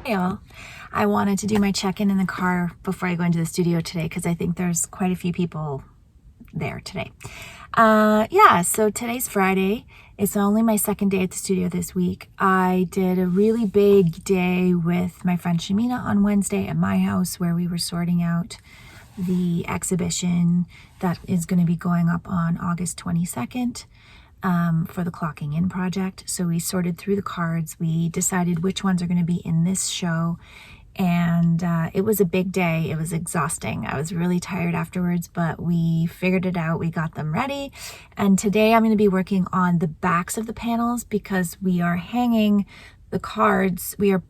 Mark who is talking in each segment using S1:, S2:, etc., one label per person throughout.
S1: Hey all. I wanted to do my check-in in the car before I go into the studio today because I think there's quite a few people there today. So today's Friday. It's only my second day at the studio this week. I did a really big day with my friend Shamina on Wednesday at my house where we were sorting out the exhibition that is going to be going up on August 22nd. For the Clocking In project. So we sorted through the cards. We decided which ones are going to be in this show. And it was a big day. It was exhausting. I was really tired afterwards, but we figured it out. We got them ready. And today I'm going to be working on the backs of the panels because we are hanging the cards. We are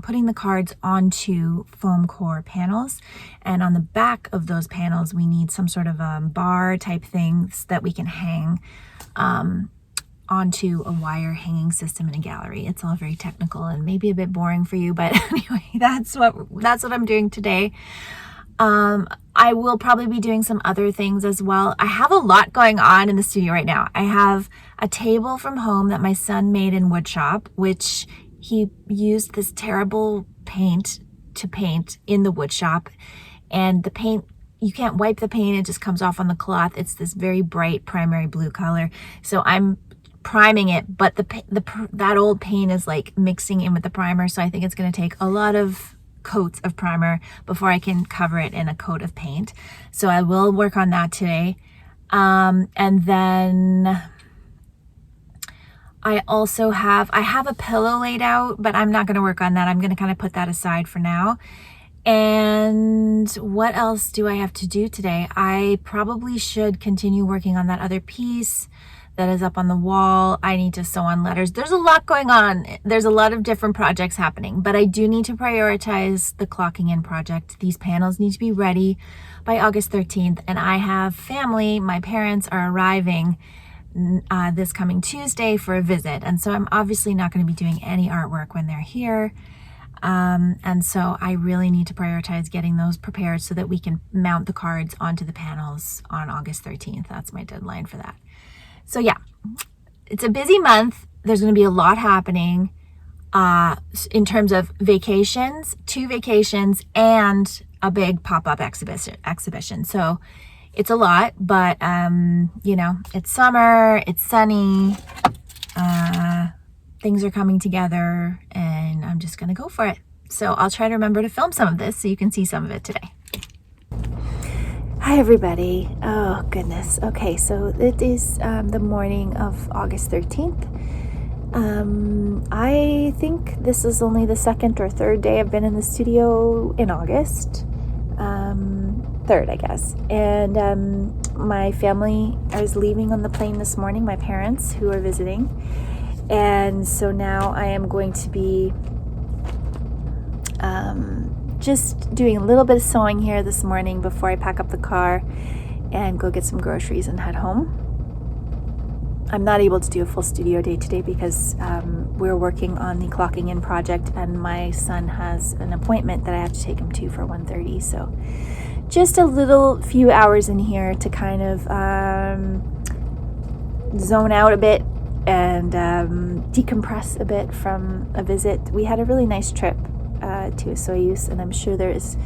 S1: putting the cards onto foam core panels, and on the back of those panels we need some sort of bar type things that we can hang onto a wire hanging system in a gallery. It's all very technical and maybe a bit boring for you, but anyway, that's what I'm doing today. I will probably be doing some other things as well. I have a lot going on in the studio right now. I have a table from home that my son made in woodshop, which he used this terrible paint to paint in the wood shop, and the paint, you can't wipe the paint, it just comes off on the cloth. It's this very bright primary blue color. So I'm priming it, but that old paint is like mixing in with the primer. So I think it's going to take a lot of coats of primer before I can cover it in a coat of paint. So I will work on that today. And then I have a pillow laid out, but I'm not going to work on that. I'm going to kind of put that aside for now. And what else do I have to do today? I probably should continue working on that other piece that is up on the wall. I need to sew on letters. There's a lot going on. There's a lot of different projects happening, but I do need to prioritize the Clocking In project. These panels need to be ready by August 13th, and I have family. My parents are arriving this coming Tuesday for a visit, and so I'm obviously not going to be doing any artwork when they're here, and so I really need to prioritize getting those prepared so that we can mount the cards onto the panels on August 13th. That's my deadline for that. So yeah, it's a busy month. There's going to be a lot happening in terms of vacations, 2 vacations, and a big pop-up exhibition. So it's a lot, but it's summer, it's sunny, things are coming together, and I'm just gonna go for it. So I'll try to remember to film some of this so you can see some of it today. Hi everybody. Oh goodness. Okay, so it is the morning of August 13th. I think this is only the second or third day I've been in the studio in August. Third, I guess. And my family is leaving on the plane this morning, my parents who are visiting. And so now I am going to be just doing a little bit of sewing here this morning before I pack up the car and go get some groceries and head home. I'm not able to do a full studio day today because we're working on the Clocking In project, and my son has an appointment that I have to take him to for 1:30. So just a little few hours in here to kind of zone out a bit and decompress a bit from a visit. We had a really nice trip to Osoyoos, and I'm sure there is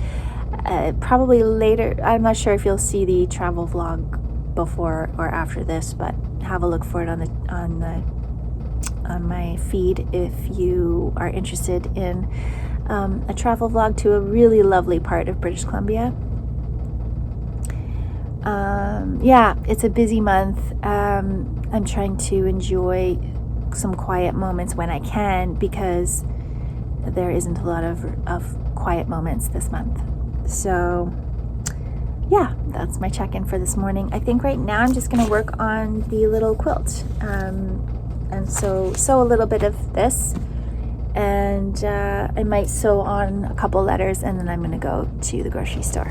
S1: probably later. I'm not sure if you'll see the travel vlog before or after this, but have a look for it on my feed if you are interested in a travel vlog to a really lovely part of British Columbia. It's a busy month. I'm trying to enjoy some quiet moments when I can because there isn't a lot of quiet moments this month. So yeah, that's my check-in for this morning. I think right now I'm just going to work on the little quilt. And so sew a little bit of this, and I might sew on a couple letters, and then I'm going to go to the grocery store.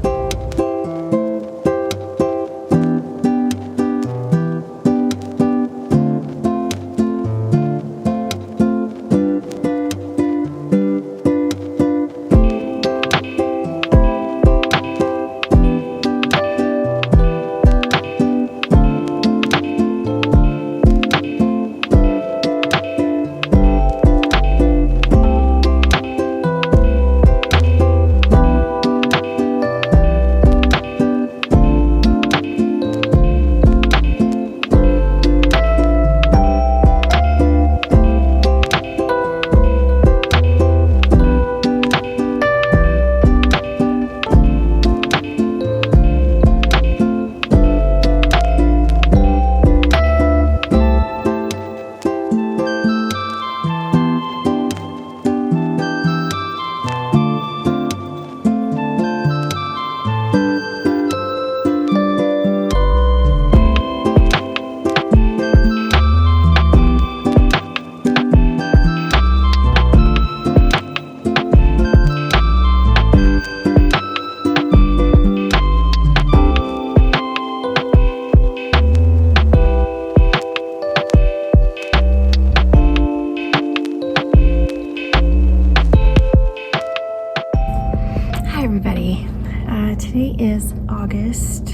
S1: August.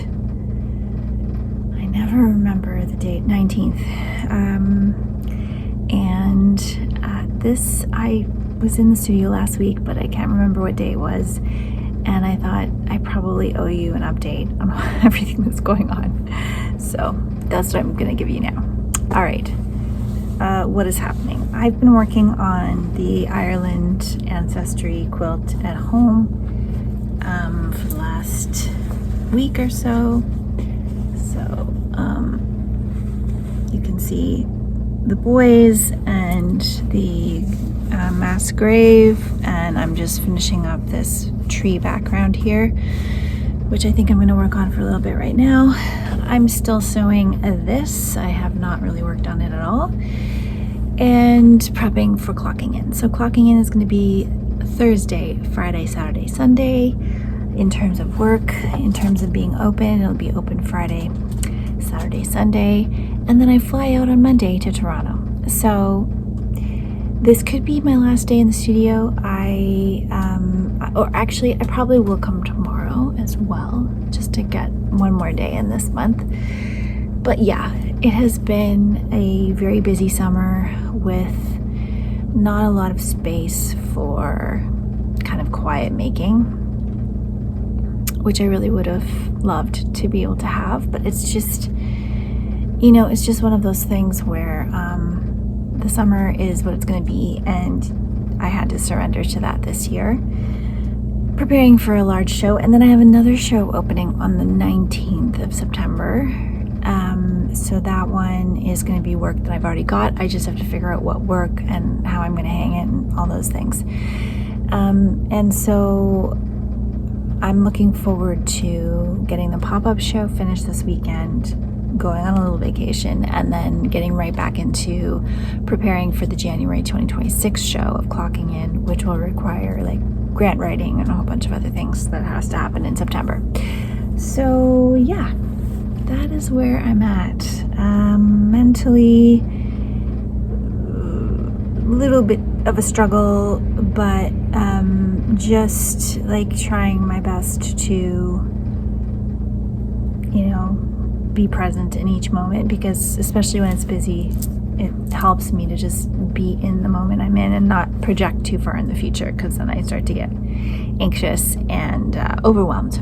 S1: I never remember the date, 19th. I was in the studio last week, but I can't remember what day it was. And I thought I probably owe you an update on everything that's going on. So that's what I'm going to give you now. All right. What is happening? I've been working on the Ireland Ancestry quilt at home for the last week or so. So you can see the boys and the mass grave, and I'm just finishing up this tree background here, which I think I'm going to work on for a little bit right now. I'm still sewing this. I have not really worked on it at all. And prepping for clocking in. So clocking in is going to be Thursday, Friday, Saturday, Sunday. In terms of work, in terms of being open, it'll be open Friday, Saturday, Sunday. And then I fly out on Monday to Toronto. So this could be my last day in the studio. I probably will come tomorrow as well, just to get one more day in this month. But yeah, it has been a very busy summer with not a lot of space for kind of quiet making, which I really would have loved to be able to have. But it's just, it's just one of those things where the summer is what it's going to be, and I had to surrender to that this year, preparing for a large show. And then I have another show opening on the 19th of September. So that one is going to be work that I've already got. I just have to figure out what work and how I'm going to hang it and all those things. And so I'm looking forward to getting the pop-up show finished this weekend, going on a little vacation, and then getting right back into preparing for the January 2026 show of clocking in, which will require like grant writing and a whole bunch of other things that has to happen in September. So yeah, that is where I'm at. Mentally, a little bit of a struggle, but just like trying my best to, be present in each moment, because especially when it's busy, it helps me to just be in the moment I'm in and not project too far in the future, because then I start to get anxious and overwhelmed.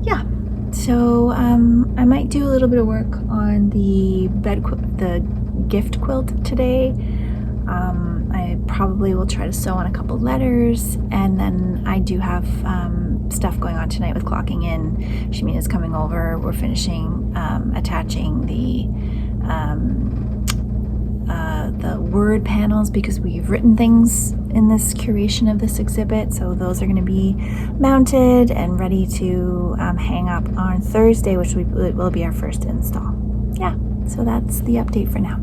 S1: Yeah. So I might do a little bit of work on the the gift quilt today. I probably will try to sew on a couple letters, and then I do have stuff going on tonight with clocking in. Shamina's coming over. We're finishing attaching the word panels, because we've written things in this curation of this exhibit. So those are going to be mounted and ready to hang up on Thursday, which will be our first install. Yeah, so that's the update for now.